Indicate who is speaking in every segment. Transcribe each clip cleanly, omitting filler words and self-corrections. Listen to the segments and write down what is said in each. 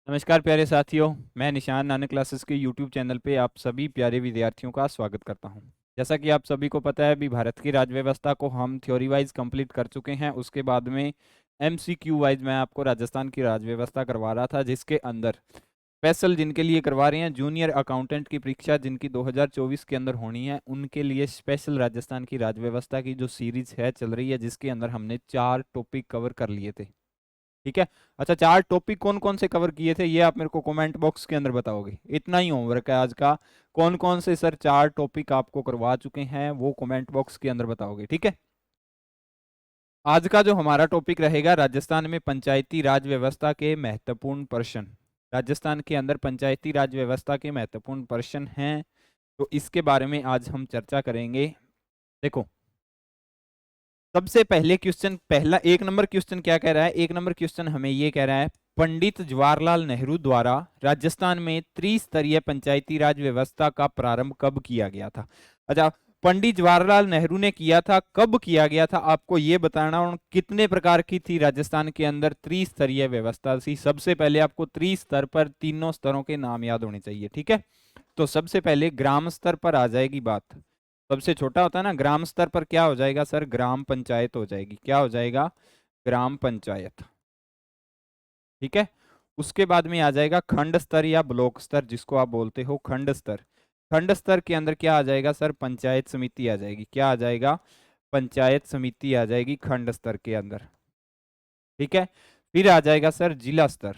Speaker 1: नमस्कार प्यारे साथियों, मैं निशान नानक क्लासेस के यूट्यूब चैनल पे आप सभी प्यारे विद्यार्थियों का स्वागत करता हूं। जैसा कि आप सभी को पता है, अभी भारत की राज्य व्यवस्था को हम थ्योरी वाइज कंप्लीट कर चुके हैं। उसके बाद में एमसीक्यू वाइज मैं आपको राजस्थान की राज्य व्यवस्था करवा रहा था, जिसके अंदर स्पेशल जिनके लिए करवा रहे हैं जूनियर अकाउंटेंट की परीक्षा जिनकी 2024 के अंदर होनी है, उनके लिए स्पेशल राजस्थान की राज्य व्यवस्था की जो सीरीज है चल रही है, जिसके अंदर हमने 4 टॉपिक कवर कर लिए थे। ठीक है। अच्छा, 4 टॉपिक कौन कौन से कवर किए थे ये आप मेरे को कमेंट बॉक्स के अंदर बताओगे। इतना ही होमवर्क है आज का। कौन कौन से सर 4 टॉपिक आपको करवा चुके हैं वो कमेंट बॉक्स के अंदर बताओगे। ठीक है। आज का जो हमारा टॉपिक रहेगा, राजस्थान में पंचायती राज व्यवस्था के महत्वपूर्ण प्रश्न। राजस्थान के अंदर पंचायती राज व्यवस्था के महत्वपूर्ण प्रश्न हैं, तो इसके बारे में आज हम चर्चा करेंगे। देखो, सबसे पहले क्वेश्चन, पहला 1 नंबर क्वेश्चन क्या कह रहा है? 1 नंबर क्वेश्चन हमें ये कह रहा है, पंडित जवाहरलाल नेहरू द्वारा राजस्थान में त्रिस्तरीय पंचायती राज व्यवस्था का प्रारंभ कब किया गया था? अच्छा, पंडित जवाहरलाल नेहरू ने किया था, कब किया गया था आपको ये बताना। और कितने प्रकार की थी राजस्थान के अंदर त्रिस्तरीय व्यवस्था थी? सबसे पहले आपको त्रिस्तर पर तीनों स्तरों के नाम याद होने चाहिए। ठीक है। तो सबसे पहले ग्राम स्तर पर आ जाएगी बात। सबसे छोटा होता है ना, ग्राम स्तर पर क्या हो जाएगा सर? ग्राम पंचायत हो जाएगी। क्या हो जाएगा? ग्राम पंचायत। ठीक है। उसके बाद में आ जाएगा खंड स्तर या ब्लॉक स्तर, जिसको आप बोलते हो खंड स्तर। खंड स्तर के अंदर क्या आ जाएगा सर? पंचायत समिति आ जाएगी। क्या आ जाएगा? पंचायत समिति आ जाएगी खंड स्तर के अंदर। ठीक है। फिर आ जाएगा सर जिला स्तर।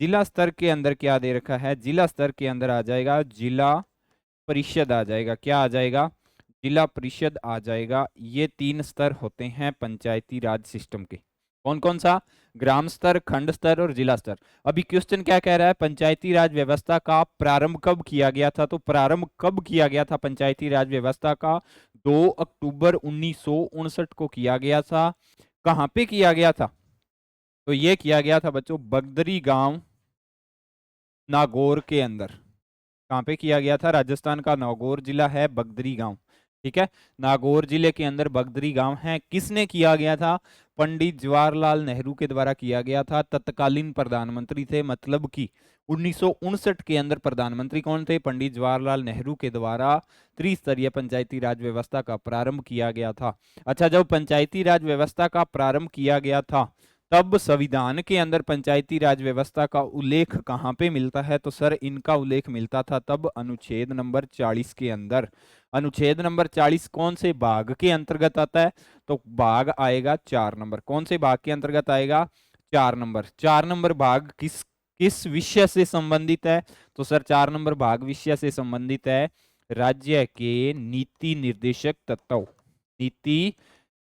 Speaker 1: जिला स्तर के अंदर क्या दे रखा है? जिला स्तर के अंदर आ जाएगा जिला परिषद आ जाएगा। क्या आ जाएगा? जिला परिषद आ जाएगा। ये 3 स्तर होते हैं पंचायती राज सिस्टम के। कौन कौन सा? ग्राम स्तर, खंड स्तर और जिला स्तर। अभी क्वेश्चन क्या कह रहा है? पंचायती राज व्यवस्था का प्रारंभ कब किया गया था? तो प्रारंभ कब किया गया था पंचायती राज व्यवस्था का? 2 अक्टूबर 1959 को किया गया था। कहां पे किया गया था? तो ये किया गया था बच्चों बगदरी गांव, नागौर के अंदर। कहाँ पे किया गया था? राजस्थान का नागौर जिला है, बगदरी गांव। ठीक है। नागौर जिले के अंदर बगदरी गांव है। किसने किया गया था? पंडित जवाहरलाल नेहरू के द्वारा किया गया था। तत्कालीन प्रधानमंत्री थे, मतलब कि 1959 के अंदर प्रधानमंत्री कौन थे? पंडित जवाहरलाल नेहरू के द्वारा त्रिस्तरीय पंचायती राज व्यवस्था का प्रारंभ किया गया था। अच्छा, जब पंचायती राज व्यवस्था का प्रारंभ किया गया था, तब संविधान के अंदर पंचायती राज व्यवस्था का उल्लेख कहाँ पे मिलता है? तो सर इनका उल्लेख मिलता था तब अनुच्छेद नंबर 40 के अंदर। अनुच्छेद नंबर 40 कौन से भाग के अंतर्गत आता है? तो भाग आएगा 4 नंबर। कौन से भाग के अंतर्गत आएगा? 4 नंबर। 4 नंबर भाग किस किस विषय से संबंधित है? तो सर 4 नंबर भाग विषय से संबंधित है राज्य के नीति निर्देशक तत्व। नीति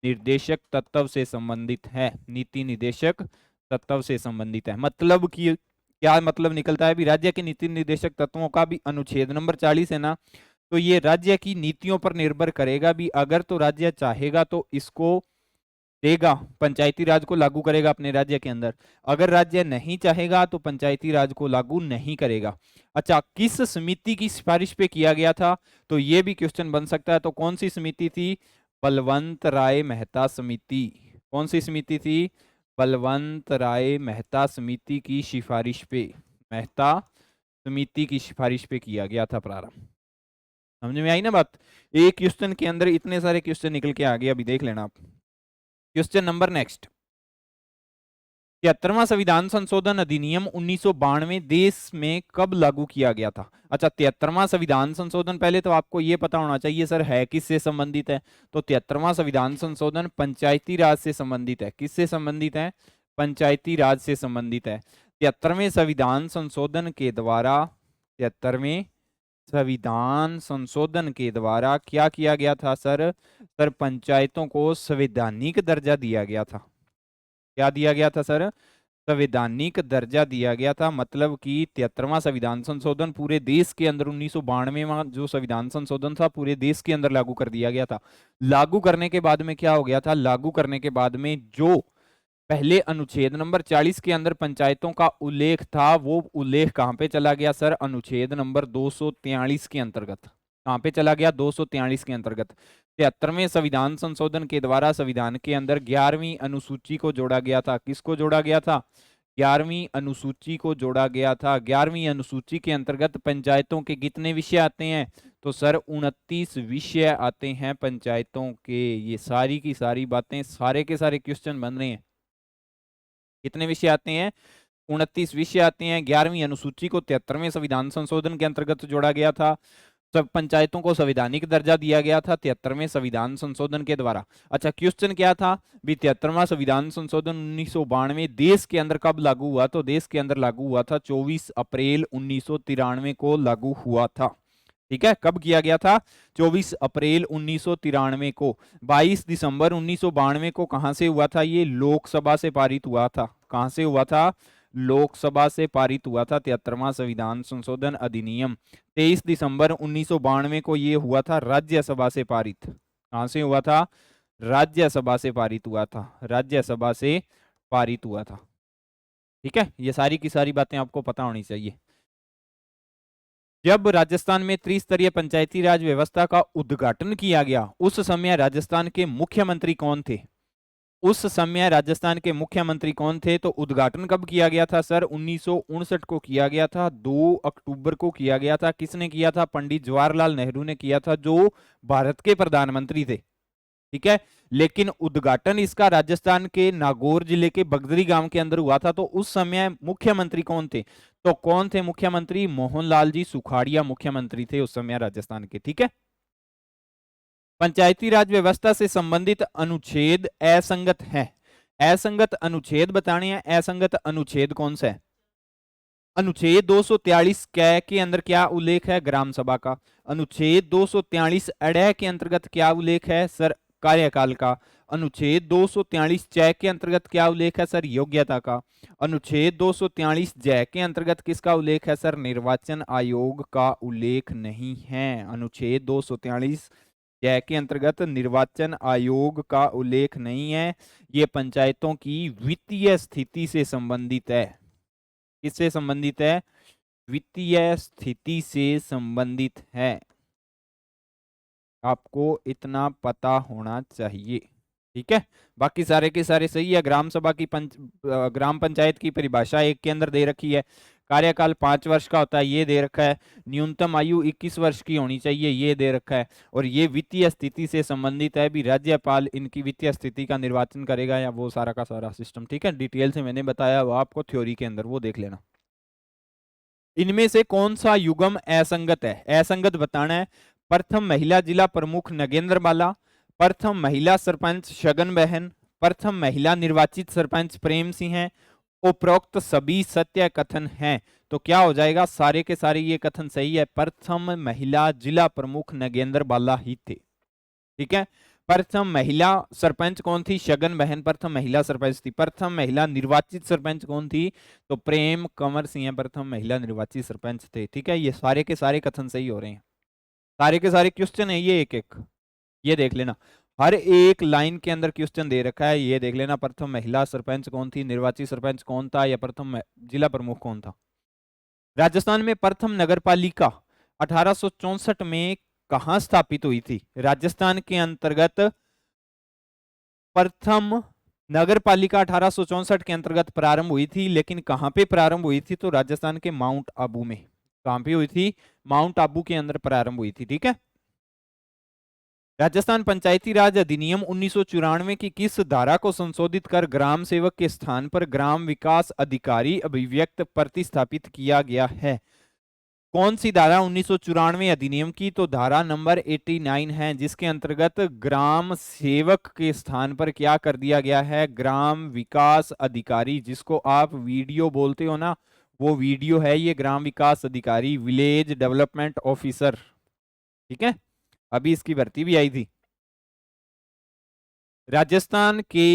Speaker 1: निर्देशक तत्व से संबंधित है। नीति निर्देशक तत्व से संबंधित है, मतलब कि क्या मतलब निकलता है? भी राज्य के नीति निर्देशक तत्वों का भी अनुच्छेद नंबर 40 है ना, तो ये राज्य की नीतियों पर निर्भर करेगा भी। अगर तो राज्य चाहेगा तो इसको देगा, पंचायती राज को लागू करेगा अपने राज्य के अंदर। अगर राज्य नहीं चाहेगा तो पंचायती राज को लागू नहीं करेगा। अच्छा, किस समिति की सिफारिश पे किया गया था? तो ये भी क्वेश्चन बन सकता है। तो कौन सी समिति थी? बलवंत राय मेहता समिति। कौन सी समिति थी? बलवंत राय मेहता समिति की सिफारिश पे, मेहता समिति की सिफारिश पे किया गया था प्रारंभ। समझ में आई ना बात? एक क्वेश्चन के अंदर इतने सारे क्वेश्चन निकल के आ गए, अभी देख लेना आप। क्वेश्चन नंबर नेक्स्ट, 73वां संविधान संशोधन अधिनियम 1992 देश में कब लागू किया गया था? अच्छा, 73वां संविधान संशोधन, पहले तो आपको यह पता होना चाहिए सर है किससे संबंधित है। तो 73वां संविधान संशोधन पंचायती राज से संबंधित है। किससे संबंधित है? पंचायती राज से संबंधित है। 73वें संविधान संशोधन के द्वारा, 73वें संविधान संशोधन के द्वारा क्या किया गया था सर? सर पंचायतों को संवैधानिक दर्जा दिया गया था। क्या दिया गया था सर? संवैधानिक दर्जा दिया गया था। मतलब कि 73वां संविधान संशोधन पूरे देश के अंदर, 1992वां जो संविधान संशोधन था पूरे देश के अंदर लागू कर दिया गया था। लागू करने के बाद में क्या हो गया था? लागू करने के बाद में जो पहले अनुच्छेद नंबर 40 के अंदर पंचायतों का उल्लेख था, वो उल्लेख कहां पे चला गया सर? अनुच्छेद नंबर 243 के अंतर्गत। कहां पे चला गया? 243 के अंतर्गत। 73वें संविधान संशोधन के द्वारा संविधान के अंदर 11वीं अनुसूची को जोड़ा गया था। किसको जोड़ा गया था? 11वीं अनुसूची को जोड़ा गया था। 11वीं अनुसूची के अंतर्गत पंचायतों के कितने विषय आते हैं? तो सर 29 विषय आते हैं पंचायतों के। ये सारी की सारी बातें, सारे के सारे क्वेश्चन बन रहे हैं। कितने विषय आते हैं? 29 विषय आते हैं। 11वीं अनुसूची को 73वें संविधान संशोधन के अंतर्गत जोड़ा गया था। सब पंचायतों को संवैधानिक दर्जा दिया गया था 73वें संविधान संशोधन के द्वारा। अच्छा, क्वेश्चन क्या था भी? 73वां संविधान संशोधन 1992 देश के अंदर कब लागू हुआ? तो देश के अंदर लागू हुआ था 24 अप्रैल 1993 को लागू हुआ था। ठीक है, कब किया गया था? 24 अप्रैल 1993 को। 22 दिसंबर 1992 को कहां से हुआ था? ये लोकसभा से पारित हुआ था। कहां से हुआ था? लोकसभा से पारित हुआ था 73वां संविधान संशोधन अधिनियम। 23 दिसंबर 1992 को ये हुआ था राज्यसभा से पारित। कहां से हुआ था? राज्यसभा से पारित हुआ था। राज्यसभा से पारित हुआ था। ठीक है, ये सारी की सारी बातें आपको पता होनी चाहिए। जब राजस्थान में त्रिस्तरीय पंचायती राज व्यवस्था का उद्घाटन किया गया, उस समय राजस्थान के मुख्यमंत्री कौन थे? उस समय राजस्थान के मुख्यमंत्री कौन थे? तो उद्घाटन कब किया गया था सर? 1959 को किया गया था। 2 अक्टूबर को किया गया था। किसने किया था? पंडित जवाहरलाल नेहरू ने किया था, जो भारत के प्रधानमंत्री थे। ठीक है, लेकिन उद्घाटन इसका राजस्थान के नागौर जिले के बगदरी गांव के अंदर हुआ था। तो उस समय मुख्यमंत्री कौन थे? तो कौन थे मुख्यमंत्री? मोहनलाल जी सुखाड़िया मुख्यमंत्री थे उस समय राजस्थान के। ठीक है, पंचायती राज व्यवस्था से संबंधित अनुच्छेद असंगत है। असंगत अनुच्छेद बताने हैं। असंगत अनुच्छेद कौन सा है? अनुच्छेद 243 क के अंदर क्या उल्लेख है? ग्राम सभा का। अनुच्छेद 243 अड़ के अंतर्गत क्या उल्लेख है सर? कार्यकाल का। अनुच्छेद 243 च के अंतर्गत क्या उल्लेख है सर? योग्यता का। अनुच्छेद 243 ज के अंतर्गत किसका उल्लेख है सर? निर्वाचन आयोग का उल्लेख नहीं है। अनुच्छेद 243 जय के अंतर्गत निर्वाचन आयोग का उल्लेख नहीं है। ये पंचायतों की वित्तीय स्थिति से संबंधित है। किससे संबंधित है? वित्तीय स्थिति से संबंधित है। आपको इतना पता होना चाहिए। ठीक है, बाकी सारे के सारे सही है। ग्राम सभा की ग्राम पंचायत की परिभाषा एक के अंदर दे रखी है। कार्यकाल 5 वर्ष का होता है, ये दे रखा है। न्यूनतम आयु 21 वर्ष की होनी चाहिए, ये दे रखा है। और ये वित्तीय स्थिति से संबंधित है भी। राज्यपाल इनकी वित्तीय स्थिति का निर्वाचन करेगा, या वो सारा का सारा सिस्टम। ठीक है, डिटेल से मैंने बताया वो आपको थ्योरी के अंदर, वो देख लेना। इनमें से कौन सा युग्म असंगत है? असंगत बताना है। प्रथम महिला जिला प्रमुख नगेंद्र बाला, प्रथम महिला सरपंच शगन बहन, प्रथम महिला निर्वाचित सरपंच प्रेम सिंह है। उपरोक्त सभी सत्य कथन हैं। तो क्या हो जाएगा? सारे के सारे ये कथन सही है। प्रथम महिला जिला प्रमुख नगेंद्र बाला ही थे। ठीक है, प्रथम महिला सरपंच कौन थी? शगन बहन प्रथम महिला सरपंच थी। प्रथम महिला निर्वाचित सरपंच कौन थी? तो प्रेम कंवर सिंह प्रथम महिला निर्वाचित सरपंच थे। ठीक है, ये सारे के सारे कथन सही हो रहे हैं। सारे के सारे क्वेश्चन है ये एक एक, ये देख लेना। हर एक लाइन के अंदर क्वेश्चन दे रखा है, ये देख लेना। प्रथम महिला सरपंच कौन थी? निर्वाचित सरपंच कौन था? या प्रथम जिला प्रमुख कौन था? राजस्थान में प्रथम नगर पालिका 1864 में कहां स्थापित हुई थी? राजस्थान के अंतर्गत प्रथम नगर पालिका 1864 के अंतर्गत प्रारंभ हुई थी, लेकिन कहां पे प्रारंभ हुई थी? तो राजस्थान के माउंट आबू में। कहां पे हुई थी? माउंट आबू के अंदर प्रारंभ हुई थी। ठीक है, राजस्थान पंचायती राज अधिनियम 1994 की किस धारा को संशोधित कर ग्राम सेवक के स्थान पर ग्राम विकास अधिकारी अभिव्यक्त प्रतिस्थापित किया गया है? कौन सी धारा 1994 अधिनियम की? तो धारा नंबर 89 है, जिसके अंतर्गत ग्राम सेवक के स्थान पर क्या कर दिया गया है? ग्राम विकास अधिकारी, जिसको आप वीडियो बोलते हो ना, वो वीडियो है ये। ग्राम विकास अधिकारी, विलेज डेवलपमेंट ऑफिसर। ठीक है, अभी इसकी भर्ती भी आई थी। राजस्थान के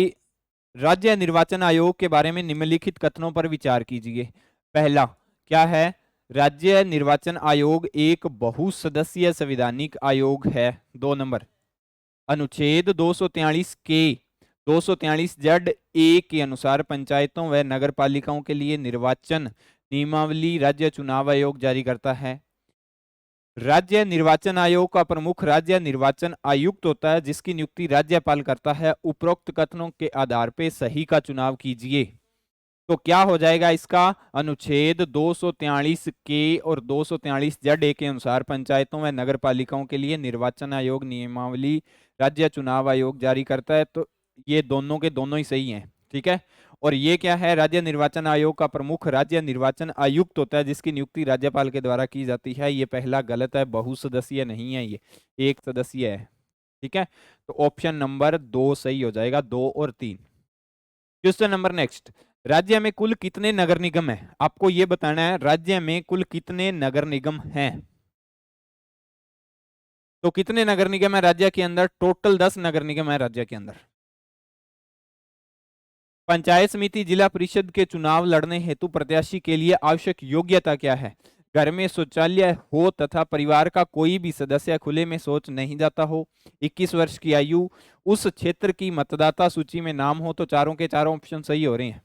Speaker 1: राज्य निर्वाचन आयोग के बारे में निम्नलिखित कथनों पर विचार कीजिए। पहला क्या है? राज्य निर्वाचन आयोग एक बहुसदस्यीय संवैधानिक आयोग है। 2 नंबर, अनुच्छेद 243 के 243 जड ए के अनुसार पंचायतों व नगर पालिकाओं के लिए निर्वाचन नियमावली राज्य चुनाव आयोग जारी करता है। राज्य निर्वाचन आयोग का प्रमुख राज्य निर्वाचन आयुक्त होता है, जिसकी नियुक्ति राज्यपाल करता है। उपरोक्त कथनों के आधार पर सही का चुनाव कीजिए। तो क्या हो जाएगा इसका? अनुच्छेद 243 के और 243 जड ए के अनुसार पंचायतों व नगर पालिकाओं के लिए निर्वाचन आयोग नियमावली राज्य चुनाव आयोग जारी करता है। तो ये दोनों के दोनों ही सही हैं, ठीक है। और ये क्या है? राज्य निर्वाचन आयोग का प्रमुख राज्य निर्वाचन आयुक्त होता है, जिसकी नियुक्ति राज्यपाल के द्वारा की जाती है। ये पहला गलत है, बहुसदस्यीय नहीं है, ये एक सदस्यीय है, ठीक है। तो ऑप्शन नंबर 2 सही हो जाएगा, 2 और 3। क्वेश्चन नंबर नेक्स्ट, राज्य में कुल कितने नगर निगम है? आपको यह बताना है राज्य में कुल कितने नगर निगम हैं। तो कितने नगर निगम है राज्य के अंदर? टोटल 10 नगर निगम है राज्य के अंदर। पंचायत समिति जिला परिषद के चुनाव लड़ने हेतु प्रत्याशी के लिए आवश्यक योग्यता क्या है? घर में शौचालय हो तथा परिवार का कोई भी सदस्य खुले में शौच नहीं जाता हो, 21 वर्ष की आयु, उस क्षेत्र की मतदाता सूची में नाम हो। तो चारों के चारों ऑप्शन सही हो रहे हैं,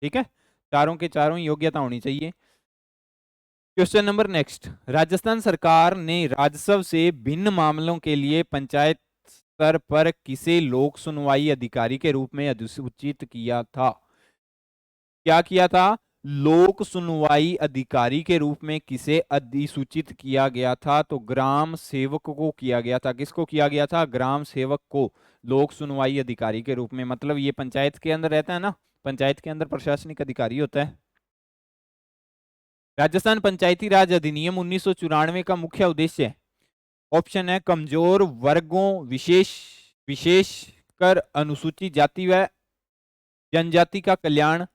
Speaker 1: ठीक है। चारों के चारों योग्यता होनी चाहिए। क्वेश्चन नंबर नेक्स्ट, राजस्थान सरकार ने राजस्व से भिन्न मामलों के लिए पंचायत स्तर पर किसे लोक सुनवाई अधिकारी के रूप में अधिसूचित किया था? क्या किया था? लोक सुनवाई अधिकारी के रूप में किसे अधिसूचित किया गया था? तो ग्राम सेवक को किया गया था। किसको किया गया था? ग्राम सेवक को लोक सुनवाई अधिकारी के रूप में। मतलब ये पंचायत के अंदर रहता है ना, पंचायत के अंदर प्रशासनिक अधिकारी होता है। राजस्थान पंचायती राज अधिनियम 1994 का मुख्य उद्देश्य, ऑप्शन है कमजोर वर्गों विशेषकर अनुसूचित जाति व जनजाति का कल्याण,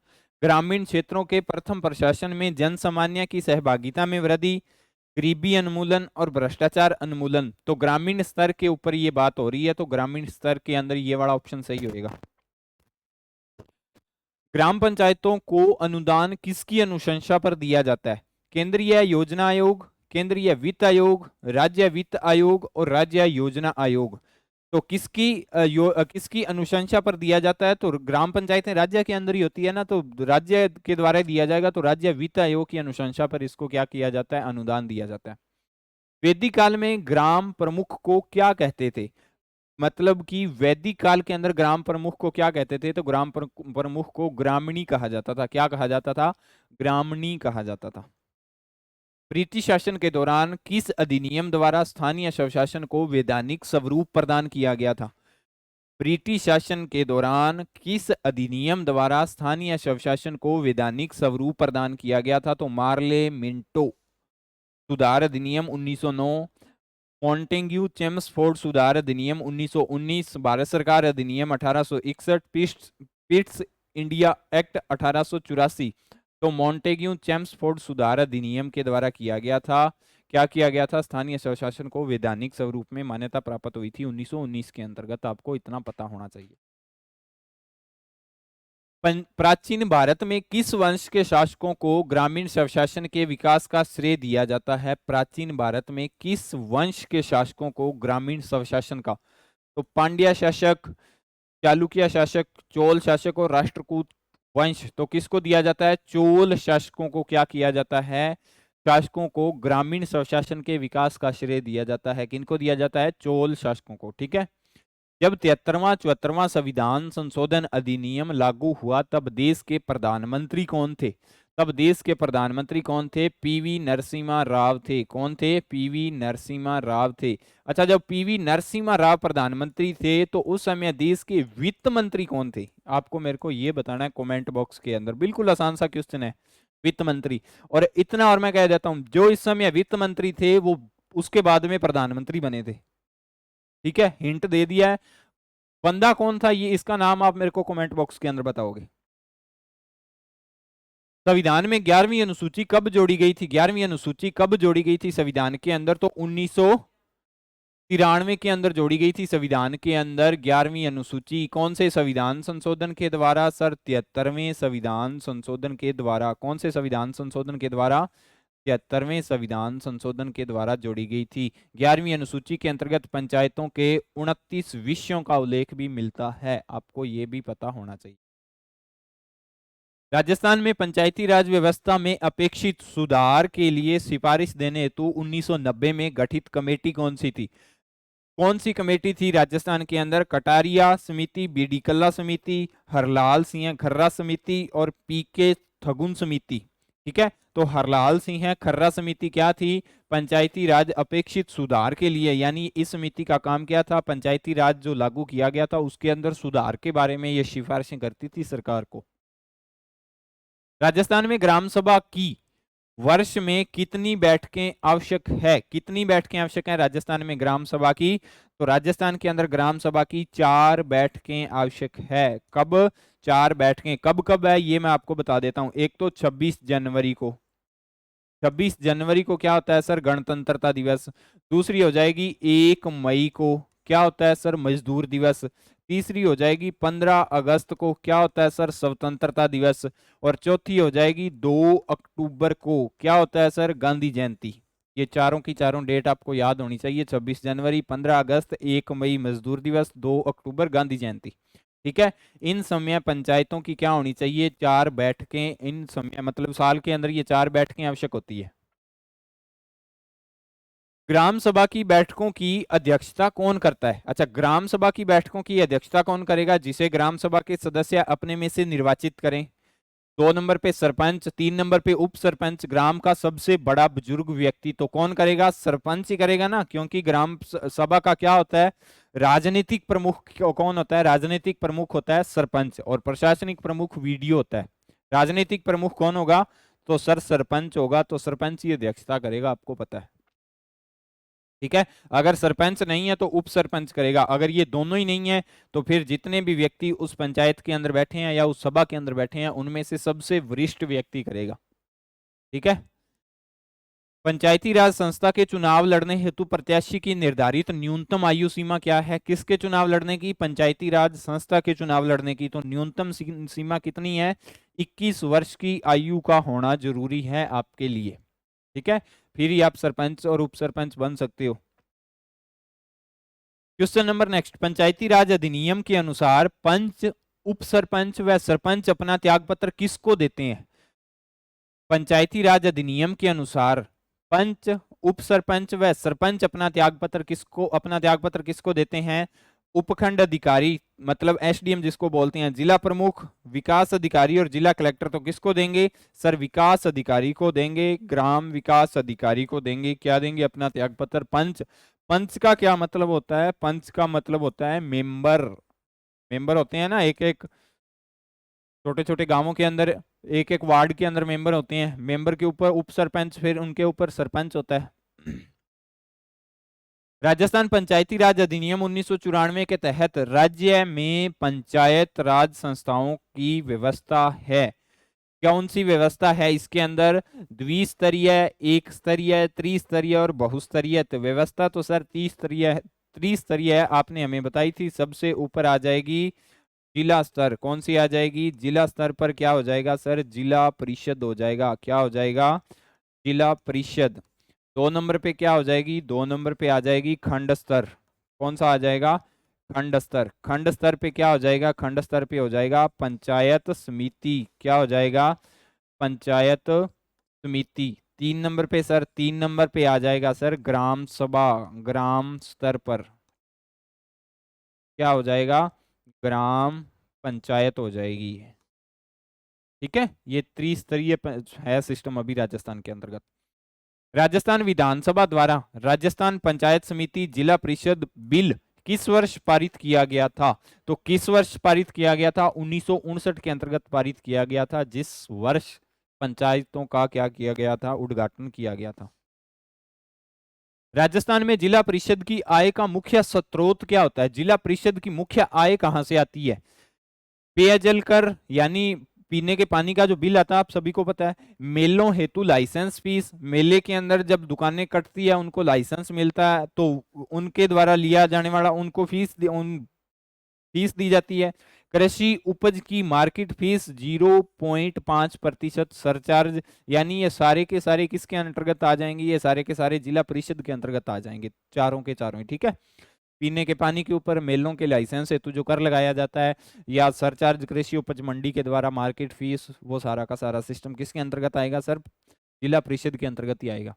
Speaker 1: ग्रामीण क्षेत्रों के प्रथम प्रशासन में जन सामान्य की सहभागिता में वृद्धि, गरीबी उन्मूलन और भ्रष्टाचार उन्मूलन। तो ग्रामीण स्तर के ऊपर ये बात हो रही है, तो ग्रामीण स्तर के अंदर ये वाला ऑप्शन सही होगा। ग्राम पंचायतों को अनुदान किसकी अनुशंसा पर दिया जाता है? केंद्रीय योजना आयोग, केंद्रीय वित्त आयोग, राज्य वित्त आयोग और राज्य योजना आयोग। तो किसकी अनुशंसा पर दिया जाता है? तो ग्राम पंचायतें राज्य के अंदर ही होती है ना, तो राज्य के द्वारा दिया जाएगा। तो राज्य वित्त आयोग की अनुशंसा पर इसको क्या किया जाता है? अनुदान दिया जाता है। वैदिक काल में ग्राम प्रमुख को क्या कहते थे? मतलब कि वैदिक काल के अंदर ग्राम प्रमुख को क्या कहते थे? तो ग्राम प्रमुख को ग्रामणी कहा जाता था। क्या कहा जाता था? ग्रामणी कहा जाता था। ब्रिटिश शासन के दौरान किस अधिनियम द्वारा स्थानीय स्वशासन को वैधानिक स्वरूप प्रदान किया गया था? ब्रिटिश शासन के दौरान किस अधिनियम द्वारा स्थानीय स्वशासन को वैधानिक स्वरूप प्रदान किया गया था? तो मार्ले मिंटो सुधार अधिनियम 1909, मॉन्टेग्यू चेम्सफोर्ड सुधार अधिनियम 1919, भारत सरकार अधिनियम 1861, पिट्स इंडिया एक्ट 1884। तो मॉन्टेग्यू चेम्सफोर्ड सुधार अधिनियम के द्वारा किया गया था। क्या किया गया था? स्थानीय स्वशासन को वैधानिक स्वरूप में मान्यता प्राप्त हुई थी 1919 के अंतर्गत। आपको इतना पता होना चाहिए। प्राचीन भारत में किस वंश के शासकों को ग्रामीण स्वशासन के विकास का श्रेय दिया जाता है? प्राचीन भारत में किस वंश के शासकों को ग्रामीण स्वशासन का? तो पांड्या शासक, चालुक्य शासक, चोल शासक और राष्ट्रकूट वंश। तो किसको दिया जाता है? चोल शासकों को क्या किया जाता है? शासकों को ग्रामीण स्वशासन के विकास का श्रेय दिया जाता है। किनको दिया जाता है? चोल शासकों को, ठीक है। जब 73वां 74वां संविधान संशोधन अधिनियम लागू हुआ तब देश के प्रधानमंत्री कौन थे? तब देश के प्रधानमंत्री कौन थे? पीवी नरसिम्हा राव थे। कौन थे? पीवी नरसिम्हा राव थे। अच्छा, जब पीवी नरसिम्हा राव प्रधानमंत्री थे तो उस समय देश के वित्त मंत्री कौन थे? आपको मेरे को ये बताना है कमेंट बॉक्स के अंदर। बिल्कुल आसान सा क्वेश्चन है, वित्त मंत्री। और इतना और मैं कह देता हूं, जो इस समय वित्त मंत्री थे वो उसके बाद में प्रधानमंत्री बने थे, ठीक है। हिंट दे दिया है। बंदा कौन था ये, इसका नाम आप मेरे को कमेंट बॉक्स के अंदर बताओगे। संविधान में 11वीं अनुसूची कब जोड़ी गई थी? 11वीं अनुसूची कब जोड़ी गई थी संविधान के अंदर? तो 1993 के अंदर जोड़ी गई थी संविधान के अंदर 11वीं अनुसूची। कौन से संविधान संशोधन के द्वारा? सर 73वें संविधान संशोधन के द्वारा। कौन से संविधान संशोधन के द्वारा? 73वें संविधान संशोधन के द्वारा जोड़ी गई थी। 11वीं अनुसूची के अंतर्गत पंचायतों के 29 विषयों का उल्लेख भी मिलता है। आपको यह भी पता होना चाहिए। राजस्थान में पंचायती राज व्यवस्था में अपेक्षित सुधार के लिए सिफारिश देने हेतु 1990 में गठित कमेटी कौन सी थी? कौन सी कमेटी थी राजस्थान के अंदर? कटारिया समिति, बीडी कल्ला समिति, हरलाल सिंह खर्रा समिति और पीके थगुन समिति। ठीक है, तो हरलाल सिंह खर्रा समिति क्या थी? पंचायती राज अपेक्षित सुधार के लिए, यानी इस समिति का काम क्या था? पंचायती राज जो लागू किया गया था उसके अंदर सुधार के बारे में ये सिफारिशें करती थी सरकार को। राजस्थान में ग्राम सभा की वर्ष में कितनी बैठकें आवश्यक है? कितनी बैठकें आवश्यक है राजस्थान में ग्राम सभा की? तो राजस्थान के अंदर ग्राम सभा की 4 बैठकें आवश्यक है। कब 4 बैठकें? कब कब है ये मैं आपको बता देता हूं। एक तो 26 जनवरी को, 26 जनवरी को क्या होता है सर? गणतंत्रता दिवस। दूसरी हो जाएगी 1 मई को, क्या होता है सर? मजदूर दिवस। तीसरी हो जाएगी 15 अगस्त को, क्या होता है सर? स्वतंत्रता दिवस। और चौथी हो जाएगी 2 अक्टूबर को, क्या होता है सर? गांधी जयंती। ये चारों की चारों डेट आपको याद होनी चाहिए। 26 जनवरी, 15 अगस्त, 1 मई मजदूर दिवस, 2 अक्टूबर गांधी जयंती। ठीक है, इन समय पंचायतों की क्या होनी चाहिए? 4 बैठकें। इन समय मतलब साल के अंदर ये 4 बैठकें आवश्यक होती है। ग्राम सभा की बैठकों की अध्यक्षता कौन करता है? अच्छा, ग्राम सभा की बैठकों की अध्यक्षता कौन करेगा? जिसे ग्राम सभा के सदस्य अपने में से निर्वाचित करें। 2 नंबर पे सरपंच, 3 नंबर पे उप सरपंच, ग्राम का सबसे बड़ा बुजुर्ग व्यक्ति। तो कौन करेगा? सरपंच ही करेगा ना, क्योंकि ग्राम सभा का क्या होता है? राजनीतिक प्रमुख कौन होता है? राजनीतिक प्रमुख होता है सरपंच, और प्रशासनिक प्रमुख वीडियो होता है। राजनीतिक प्रमुख कौन होगा? तो सर सरपंच होगा। तो सरपंच ही अध्यक्षता करेगा, आपको पता है। ठीक है, अगर सरपंच नहीं है तो उप सरपंच करेगा। अगर ये दोनों ही नहीं है तो फिर जितने भी व्यक्ति उस पंचायत के अंदर बैठे हैं या उस सभा के अंदर बैठे हैं उनमें से सबसे वरिष्ठ व्यक्ति करेगा। ठीक है, पंचायती राज संस्था के चुनाव लड़ने हेतु प्रत्याशी की निर्धारित न्यूनतम आयु सीमा क्या है? किसके चुनाव लड़ने की? पंचायती राज संस्था के चुनाव लड़ने की। तो न्यूनतम सीमा कितनी है? 21 वर्ष की आयु का होना जरूरी है आपके लिए। ठीक है, फिर ही आप सरपंच और उप सरपंच बन सकते हो। क्वेश्चन नंबर नेक्स्ट, पंचायती राज अधिनियम के अनुसार पंच, उप सरपंच व सरपंच अपना त्यागपत्र किसको देते हैं? पंचायती राज अधिनियम के अनुसार पंच, उप सरपंच व सरपंच अपना त्यागपत्र किसको देते हैं? उपखंड अधिकारी मतलब एसडीएम जिसको बोलते हैं, जिला प्रमुख, विकास अधिकारी और जिला कलेक्टर। तो किसको देंगे सर? विकास अधिकारी को देंगे, ग्राम विकास अधिकारी को देंगे। क्या देंगे? अपना त्यागपत्र। पंच, पंच का क्या मतलब होता है? पंच का मतलब होता है मेंबर। मेंबर होते हैं ना, एक एक छोटे छोटे गांवों के अंदर, एक एक वार्ड के अंदर मेंबर होते हैं। मेंबर के ऊपर उप सरपंच, फिर उनके ऊपर सरपंच होता है। राजस्थान पंचायती राज अधिनियम 1994 के तहत राज्य में पंचायत राज संस्थाओं की व्यवस्था है। कौन सी व्यवस्था है इसके अंदर? द्विस्तरीय, एक स्तरीय, त्रिस्तरीय और बहुस्तरीय। तो व्यवस्था तो सर त्रिस्तरीय है, आपने हमें बताई थी। सबसे ऊपर आ जाएगी जिला स्तर। कौन सी आ जाएगी? जिला स्तर पर क्या हो जाएगा सर? जिला परिषद हो जाएगा। क्या हो जाएगा? जिला परिषद। 2 नंबर पे क्या हो जाएगी? 2 नंबर पे आ जाएगी खंड स्तर। कौन सा आ जाएगा? खंड स्तर। खंड स्तर पे क्या हो जाएगा? खंड स्तर पे हो जाएगा पंचायत समिति। क्या हो जाएगा? पंचायत समिति। 3 नंबर पे सर, 3 नंबर पे आ जाएगा सर ग्राम सभा। ग्राम स्तर पर क्या हो जाएगा? ग्राम पंचायत हो जाएगी। ठीक है, ये त्रिस्तरीय है सिस्टम अभी राजस्थान के अंतर्गत। राजस्थान विधानसभा द्वारा राजस्थान पंचायत समिति जिला परिषद बिल किस वर्ष पारित किया गया था? तो किस वर्ष पारित किया गया था? 1959 के अंतर्गत पारित किया गया था, जिस वर्ष पंचायतों का क्या किया गया था? उद्घाटन किया गया था। राजस्थान में जिला परिषद की आय का मुख्य स्रोत क्या होता है? जिला परिषद की मुख्य आय कहां से आती है? पेयजल कर, यानी पीने के पानी का जो बिल आता है, आप सभी को पता है। मेलों हेतु लाइसेंस फीस, मेले के अंदर जब दुकानें कटती है उनको लाइसेंस मिलता है तो उनके द्वारा लिया जाने वाला उनको फीस दी जाती है। कृषि उपज की मार्केट फीस 0.5% सरचार्ज। यानी ये सारे के सारे किसके अंतर्गत आ जाएंगे? ये सारे के सारे जिला परिषद के अंतर्गत आ जाएंगे, चारों के चारों ही। ठीक है, पीने के पानी के ऊपर मेलों के लाइसेंस हेतु जो कर लगाया जाता है, या सरचार्ज कृषि उपज मंडी के द्वारा मार्केट फीस, वो सारा का सारा सिस्टम किसके अंतर्गत आएगा सर? जिला परिषद के अंतर्गत ही आएगा।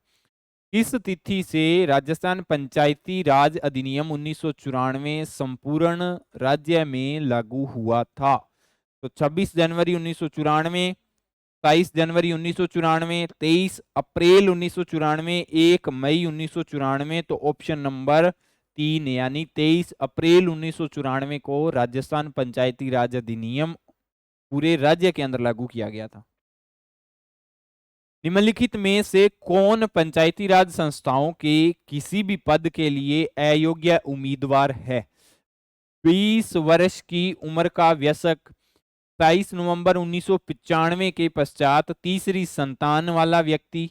Speaker 1: किस तिथि से राजस्थान पंचायती राज अधिनियम 1994 संपूर्ण राज्य में लागू हुआ था? तो 26 जनवरी 1994, 27 जनवरी 1994, 23 अप्रैल 1994, 1 मई 1994। तो ऑप्शन नंबर 3 यानी 23 अप्रैल 1994 को राजस्थान पंचायती राज अधिनियम पूरे राज्य के अंदर लागू किया गया था। निम्नलिखित में से कौन पंचायती राज संस्थाओं के किसी भी पद के लिए अयोग्य उम्मीदवार है? 20 वर्ष की उम्र का वयस्क, 27 नवंबर 1995 के पश्चात तीसरी संतान वाला व्यक्ति,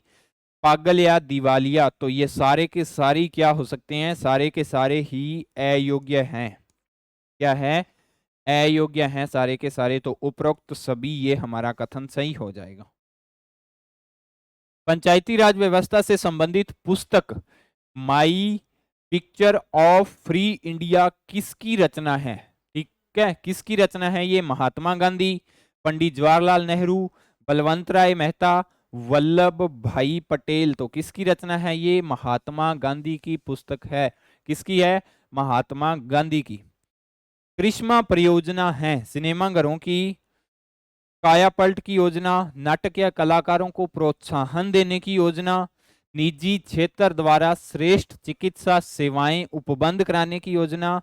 Speaker 1: पागल या दिवालिया। तो ये सारे के सारे क्या हो सकते हैं? सारे के सारे ही अयोग्य हैं। क्या है? अयोग्य हैं सारे के सारे। तो उपरोक्त सभी ये हमारा कथन सही हो जाएगा। पंचायती राज व्यवस्था से संबंधित पुस्तक my picture of free India किसकी रचना है? ठीक है, किसकी रचना है? ये महात्मा गांधी, पंडित जवाहरलाल नेहरू, बलवंत राय मेहता, वल्लभ भाई पटेल। तो किसकी रचना है? ये महात्मा गांधी की पुस्तक है। किसकी है? महात्मा गांधी की। कृष्णा परियोजना है सिनेमाघरों की, कायापलट की योजना, नाटकीय कलाकारों को प्रोत्साहन देने की योजना, निजी क्षेत्र द्वारा श्रेष्ठ चिकित्सा सेवाएं उपबंध कराने की योजना,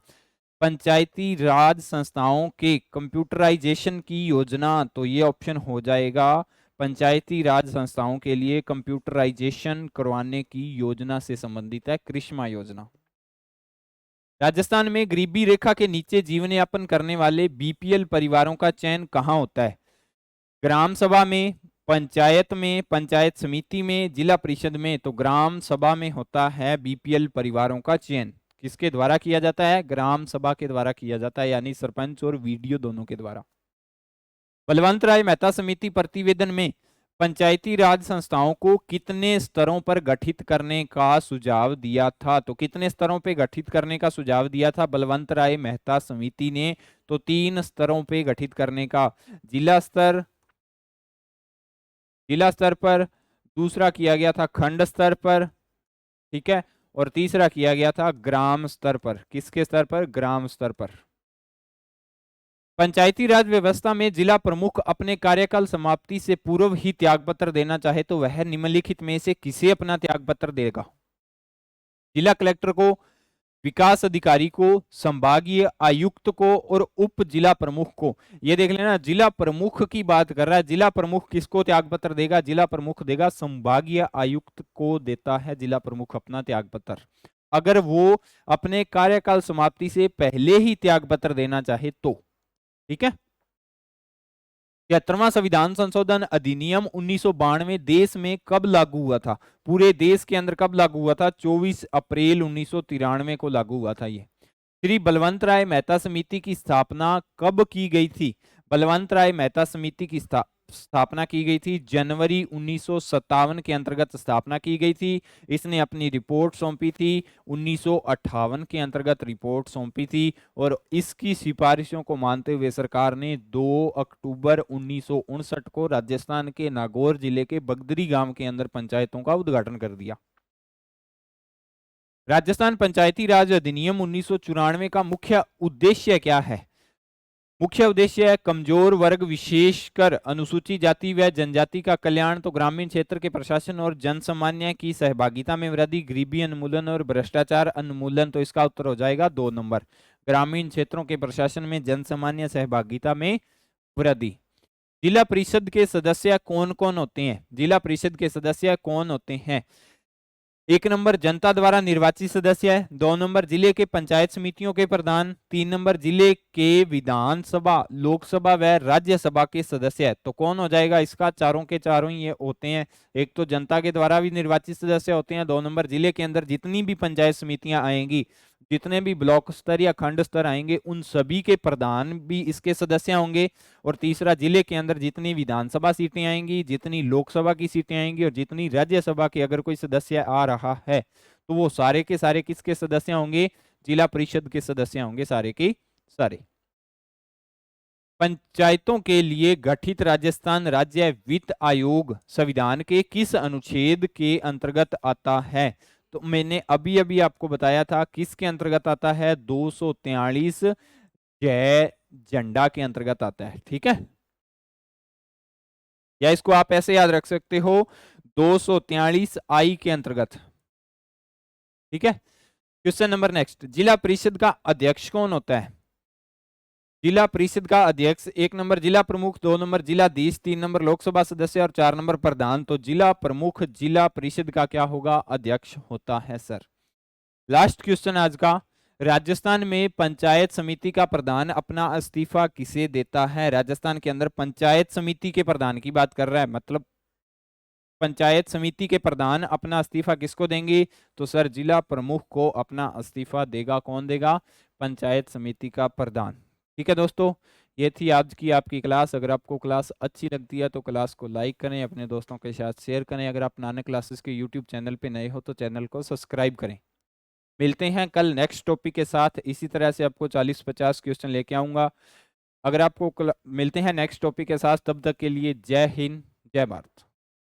Speaker 1: पंचायती राज संस्थाओं के कंप्यूटराइजेशन की योजना। तो ये ऑप्शन हो जाएगा पंचायती राज संस्थाओं के लिए कंप्यूटराइजेशन करवाने की योजना से संबंधित है कृष्णा योजना। राजस्थान में गरीबी रेखा के नीचे जीवन यापन करने वाले बीपीएल परिवारों का चयन कहाँ होता है? ग्राम सभा में, पंचायत में, पंचायत समिति में, जिला परिषद में। तो ग्राम सभा में होता है बीपीएल परिवारों का चयन। किसके द्वारा किया जाता है? ग्राम सभा के द्वारा किया जाता है, यानी सरपंच और वीडियो दोनों के द्वारा। बलवंत राय मेहता समिति प्रतिवेदन में पंचायती राज संस्थाओं को कितने स्तरों पर गठित करने का सुझाव दिया था? तो कितने स्तरों पे गठित करने का सुझाव दिया था बलवंत राय मेहता समिति ने? तो 3 स्तरों पे गठित करने का। जिला स्तर, जिला स्तर पर, दूसरा किया गया था खंड स्तर पर, ठीक है, और तीसरा किया गया था ग्राम स्तर पर। किसके स्तर पर? ग्राम स्तर पर। पंचायती राज व्यवस्था में जिला प्रमुख अपने कार्यकाल समाप्ति से पूर्व ही त्यागपत्र देना चाहे तो वह निम्नलिखित में से किसे अपना त्यागपत्र देगा? जिला कलेक्टर को, विकास अधिकारी को, संभागीय आयुक्त को और उप जिला प्रमुख को। ये देख लेना, जिला प्रमुख की बात कर रहा है। जिला प्रमुख किसको त्यागपत्र देगा? जिला प्रमुख देगा संभागीय आयुक्त को, देता है जिला प्रमुख अपना त्यागपत्र। अगर वो अपने कार्यकाल समाप्ति से पहले ही त्यागपत्र देना चाहे तो। ठीक है। 73वां संविधान संशोधन अधिनियम 1992 देश में कब लागू हुआ था? पूरे देश के अंदर कब लागू हुआ था? 24 अप्रैल 1993 को लागू हुआ था। ये श्री बलवंत राय मेहता समिति की स्थापना कब की गई थी? बलवंत राय मेहता समिति की स्थापना की गई थी जनवरी 1957 के अंतर्गत स्थापना की गई थी। इसने अपनी रिपोर्ट सौंपी थी 1958 के अंतर्गत रिपोर्ट सौंपी थी, और इसकी सिफारिशों को मानते हुए सरकार ने 2 अक्टूबर 1959 को राजस्थान के नागौर जिले के बगदरी गांव के अंदर पंचायतों का उद्घाटन कर दिया। राजस्थान पंचायती राज अधिनियम 1994 का मुख्य उद्देश्य क्या है? मुख्य उद्देश्य है कमजोर वर्ग विशेषकर अनुसूचित जाति व जनजाति का कल्याण, तो ग्रामीण क्षेत्र के प्रशासन और जनसामान्य की सहभागिता में वृद्धि, गरीबी उन्मूलन और भ्रष्टाचार उन्मूलन। तो इसका उत्तर हो जाएगा 2 नंबर, ग्रामीण क्षेत्रों के प्रशासन में जनसामान्य सहभागिता में वृद्धि। जिला परिषद के सदस्य कौन कौन होते हैं? जिला परिषद के सदस्य कौन होते हैं? 1 नंबर जनता द्वारा निर्वाचित सदस्य है, 2 नंबर जिले के पंचायत समितियों के प्रधान, 3 नंबर जिले के विधानसभा, लोकसभा व राज्यसभा के सदस्य है। तो कौन हो जाएगा इसका? चारों के चारों ही ये होते हैं। एक तो जनता के द्वारा भी निर्वाचित सदस्य होते हैं, 2 नंबर जिले के अंदर जितनी भी पंचायत समितियां आएंगी, जितने भी ब्लॉक स्तर या खंड स्तर आएंगे, उन सभी के प्रधान भी इसके सदस्य होंगे, और तीसरा जिले के अंदर जितनी विधानसभा सीटें आएंगी, जितनी लोकसभा की सीटें आएंगी और जितनी राज्यसभा के अगर कोई सदस्य आ रहा है तो वो सारे के सारे किसके सदस्य होंगे? जिला परिषद के सदस्य होंगे सारे के सारे। पंचायतों के लिए गठित राजस्थान राज्य वित्त आयोग संविधान के किस अनुच्छेद के अंतर्गत आता है? तो मैंने अभी अभी आपको बताया था किसके अंतर्गत आता है, 243 जय झंडा के अंतर्गत आता है। ठीक है, या इसको आप ऐसे याद रख सकते हो, 243 आई के अंतर्गत। ठीक है, क्वेश्चन नंबर नेक्स्ट, जिला परिषद का अध्यक्ष कौन होता है? जिला परिषद का अध्यक्ष 1 नंबर जिला प्रमुख, 2 नंबर जिलाधीश, 3 नंबर लोकसभा सदस्य और 4 नंबर प्रधान। तो जिला प्रमुख जिला परिषद का क्या होगा, अध्यक्ष होता है सर। लास्ट क्वेश्चन आज का, राजस्थान में पंचायत समिति का प्रधान अपना इस्तीफा किसे देता है? राजस्थान के अंदर पंचायत समिति के प्रधान की बात कर रहा है, मतलब पंचायत समिति के प्रधान अपना इस्तीफा किसको देंगे? तो सर जिला प्रमुख को अपना इस्तीफा देगा। कौन देगा? पंचायत समिति का प्रधान। ठीक है दोस्तों, ये थी आज की आपकी क्लास। अगर आपको क्लास अच्छी लगती है तो क्लास को लाइक करें, अपने दोस्तों के साथ शेयर करें। अगर आप नानक क्लासेस के यूट्यूब चैनल पे नए हो तो चैनल को सब्सक्राइब करें। मिलते हैं कल नेक्स्ट टॉपिक के साथ। इसी तरह से आपको 40-50 क्वेश्चन लेके आऊंगा। अगर आपको मिलते हैं नेक्स्ट टॉपिक के साथ, तब तक के लिए जय हिंद, जय भारत।